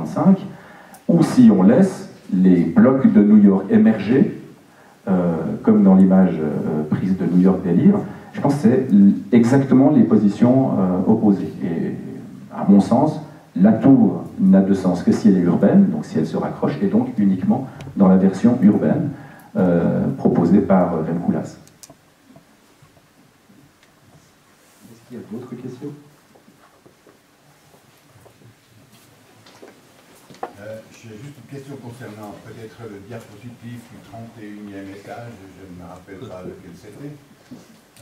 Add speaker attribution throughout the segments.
Speaker 1: 1955, ou si on laisse les blocs de New York émerger, comme dans l'image prise de New York Délire. Je pense que c'est exactement les positions opposées. Et à mon sens, la tour n'a de sens que si elle est urbaine, donc si elle se raccroche, et donc uniquement dans la version urbaine proposée par Rem Koolhaas. Est-ce qu'il y a d'autres questions?
Speaker 2: J'ai juste une question concernant peut-être le diapositive du 31e étage, je ne me rappelle pas lequel c'était,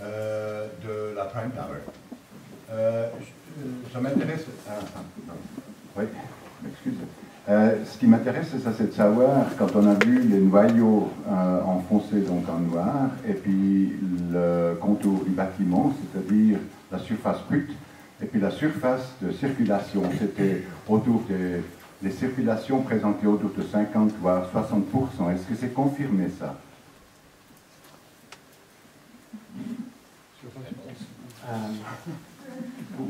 Speaker 2: de la Prime Tower. Ça m'intéresse. Oui, m'excuse. Ce qui m'intéresse, c'est de savoir, quand on a vu les noyaux enfoncés donc en noir, et puis le contour du bâtiment, c'est-à-dire la surface brute, et puis la surface de circulation, c'était autour des... Les circulations présentées autour de 50 voire 60%. Est-ce que c'est confirmé ça?
Speaker 3: Vous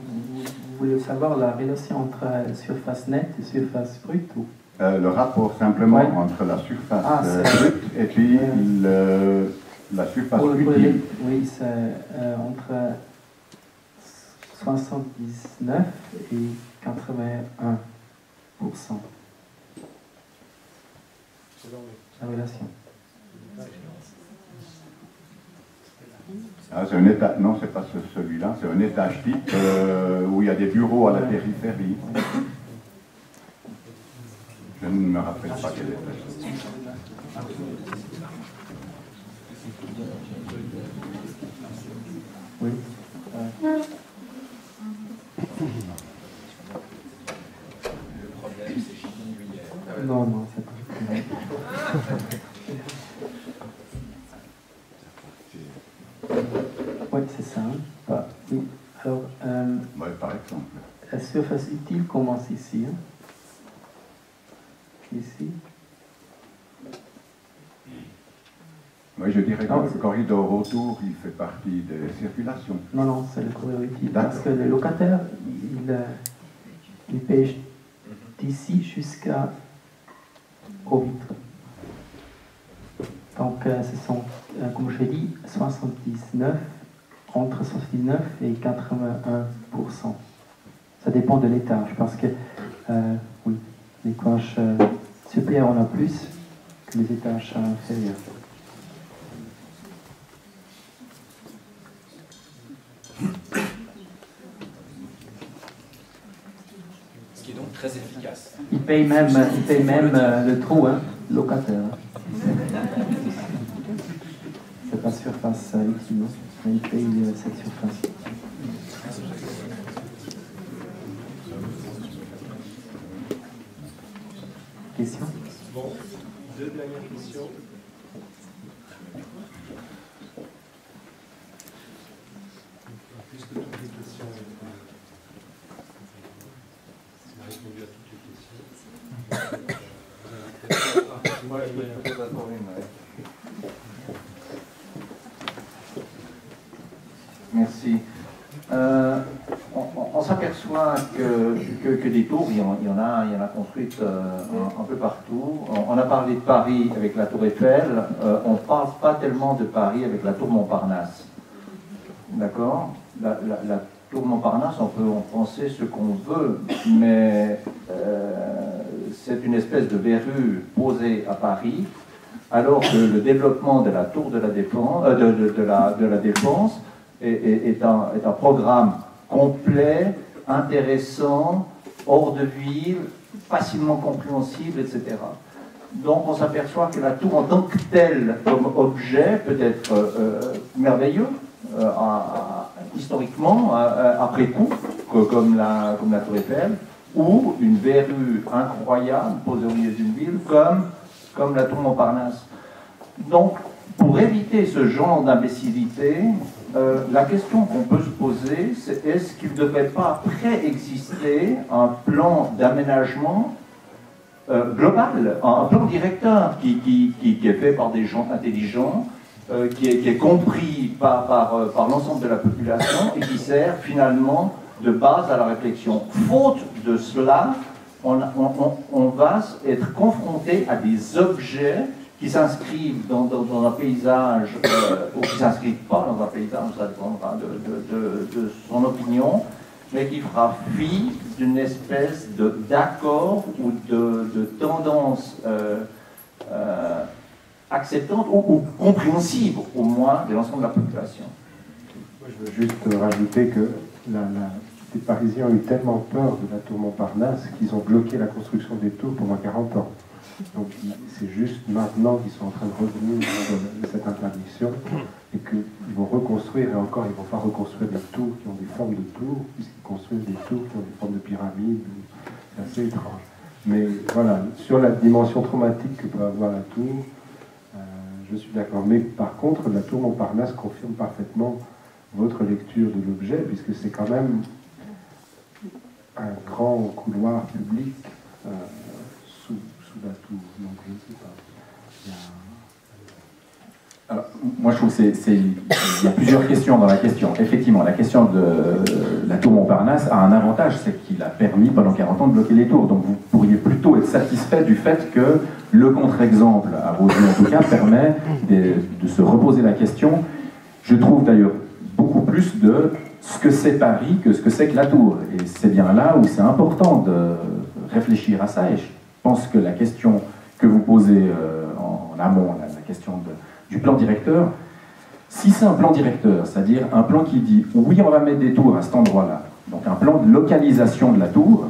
Speaker 3: voulez savoir la relation entre surface nette et surface brute ou...
Speaker 2: Le rapport simplement entre la surface brute et puis la surface utile.
Speaker 3: Oui, c'est entre 79 et 81%. La relation.
Speaker 2: Ah, c'est un étage, non, c'est pas celui-là, c'est un étage type où il y a des bureaux à la périphérie. Je ne me rappelle pas quel étage.
Speaker 3: Oui. Non, non, c'est pas. Oui, c'est ça. Ah, oui. Alors,
Speaker 2: par exemple.
Speaker 3: La surface utile commence ici. Hein. Ici.
Speaker 2: Oui, je dirais que le corridor autour, il fait partie des circulations.
Speaker 3: Non, non, c'est le corridor utile. Parce que le locataire, il paye d'ici jusqu'à aux vitres. Donc, ce sont, comme je l'ai dit, 79, entre 79 et 81%. Ça dépend de l'étage, parce que, oui, les étages supérieurs, on a plus que les étages inférieurs.
Speaker 4: Ce qui est donc très efficace.
Speaker 3: Il paye même le trou, hein, locataire. C'est pas surface utile, mais il paye cette surface. Question?
Speaker 5: Bon, deux dernières questions. Puisque toutes les questions ont répondu à toutes les questions. Moi, je vais peut-être attendre une.
Speaker 6: Merci. On s'aperçoit que des tours, il y en a construites un peu partout. On a parlé de Paris avec la tour Eiffel, on ne parle pas tellement de Paris avec la tour Montparnasse. D'accord? La tour Montparnasse, on peut en penser ce qu'on veut, mais c'est une espèce de verrue posée à Paris, alors que le développement de la tour de la Défense, de la Défense est un programme complet, intéressant, hors de ville, facilement compréhensible, etc. Donc on s'aperçoit que la tour en tant que telle, comme objet, peut être merveilleux, historiquement, après coup, comme la tour Eiffel, ou une verrue incroyable posée au milieu d'une ville, comme la tour Montparnasse. Donc, pour éviter ce genre d'imbécilité, la question qu'on peut se poser, c'est est-ce qu'il ne devrait pas préexister un plan d'aménagement global, un plan directeur qui est fait par des gens intelligents, qui est compris par l'ensemble de la population et qui sert finalement de base à la réflexion. Faute de cela, on va être confronté à des objets qui s'inscrivent dans un paysage ou qui ne s'inscrivent pas dans un paysage, ça dépendra de son opinion, mais qui fera fi d'une espèce d'accord ou de tendance acceptante ou compréhensible, au moins, de l'ensemble de la population.
Speaker 5: Moi, je veux juste rajouter que les Parisiens ont eu tellement peur de la tour Montparnasse qu'ils ont bloqué la construction des tours pendant 40 ans. Donc c'est juste maintenant qu'ils sont en train de revenir de cette interdiction et qu'ils vont reconstruire, et encore ils ne vont pas reconstruire des tours qui ont des formes de tours, puisqu'ils construisent des tours qui ont des formes de pyramides. C'est assez étrange. Mais voilà, sur la dimension traumatique que peut avoir la tour, je suis d'accord. Mais par contre, la tour Montparnasse confirme parfaitement votre lecture de l'objet, puisque c'est quand même un grand couloir public sous la tour. Donc, je ne sais pas.
Speaker 1: Alors, moi, je trouve qu'il y a plusieurs questions dans la question. Effectivement, la question de la tour Montparnasse a un avantage, c'est qu'il a permis pendant 40 ans de bloquer les tours. Donc, vous pourriez plutôt être satisfait du fait que le contre-exemple, à vos yeux en tout cas, permet de se reposer la question. Je trouve d'ailleurs beaucoup plus de ce que c'est Paris que ce que c'est que la tour. Et c'est bien là où c'est important de réfléchir à ça. Et je pense que la question que vous posez en amont, la question du plan directeur, si c'est un plan directeur, c'est-à-dire un plan qui dit oui, on va mettre des tours à cet endroit-là, donc un plan de localisation de la tour,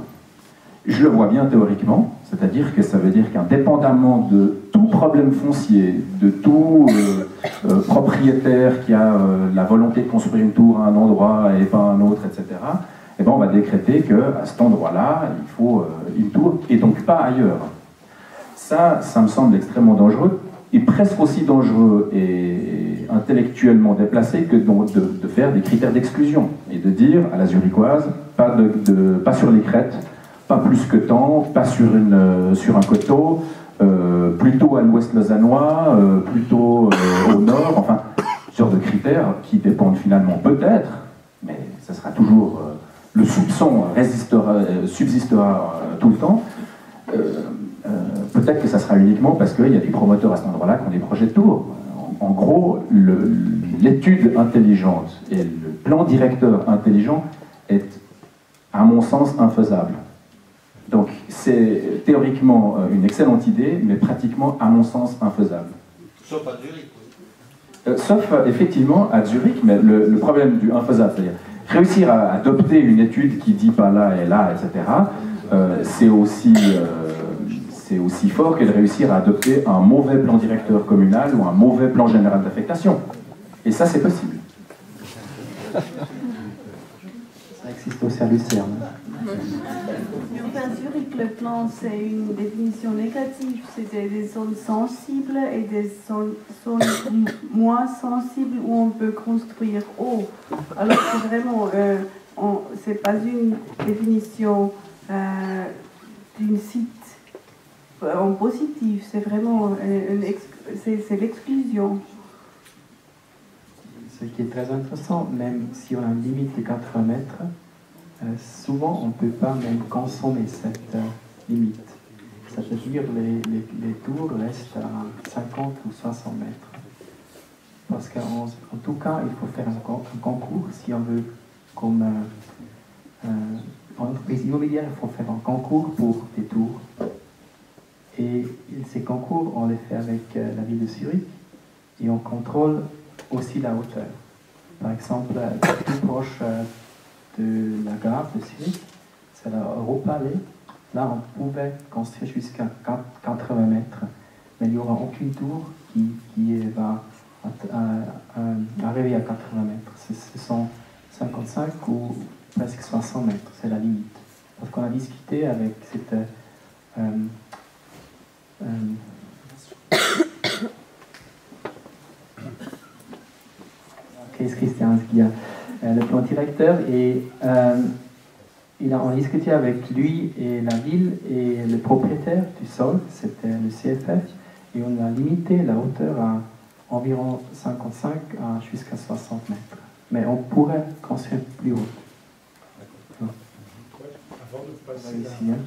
Speaker 1: je le vois bien théoriquement, c'est-à-dire que ça veut dire qu'indépendamment de tout problème foncier, de tout propriétaire qui a la volonté de construire une tour à un endroit et pas à un autre, etc., eh ben on va décréter qu'à cet endroit-là, il faut une tour, et donc pas ailleurs. Ça me semble extrêmement dangereux, et presque aussi dangereux et intellectuellement déplacé que de faire des critères d'exclusion, et de dire à la zurichoise, pas sur les crêtes, pas plus que tant, pas sur un coteau, plutôt à l'ouest lausannois, plutôt au nord, enfin, ce genre de critères qui dépendent finalement peut-être, mais ça sera toujours, le soupçon subsistera tout le temps, peut-être que ça sera uniquement parce qu'il y a des promoteurs à cet endroit-là qui ont des projets de tour. En gros, l'étude intelligente et le plan directeur intelligent est, à mon sens, infaisable. Donc, c'est théoriquement une excellente idée, mais pratiquement, à mon sens, infaisable.
Speaker 6: Sauf à Zurich.
Speaker 1: Sauf, effectivement, à Zurich, mais le problème du infaisable, c'est-à-dire réussir à adopter une étude qui dit pas là et là, etc., c'est aussi fort que de réussir à adopter un mauvais plan directeur communal ou un mauvais plan général d'affectation. Et ça, c'est possible.
Speaker 3: Ça existe aussi à Lucerne.
Speaker 7: Bien sûr que le plan, c'est une définition négative. C'est des zones sensibles et des zones moins sensibles où on peut construire haut. Alors que vraiment, c'est pas une définition d'une site en positif, c'est vraiment c'est l'exclusion.
Speaker 3: Ce qui est très intéressant, même si on a une limite de 80 mètres, souvent on ne peut pas même consommer cette limite. Ça veut dire que les tours restent à 50 ou 60 mètres. Parce qu'en tout cas, il faut faire un concours si on veut, comme en entreprise immobilière, il faut faire un concours pour des tours. Et ces concours, on les fait avec la ville de Zurich et on contrôle aussi la hauteur. Par exemple, plus proche de la gare de Zurich, c'est la Europaallee. Là, on pouvait construire jusqu'à 80 mètres, mais il n'y aura aucune tour qui va arriver à 80 mètres. Ce sont 55 ou presque 60 mètres, c'est la limite. Parce qu'on a discuté avec cette... Christian Skia, le plan directeur, et on a discuté avec lui et la ville et le propriétaire du sol, c'était le CFF, et on a limité la hauteur à environ 55 jusqu'à 60 mètres. Mais on pourrait construire plus haut.
Speaker 5: Avant de passer
Speaker 3: Ici, hein.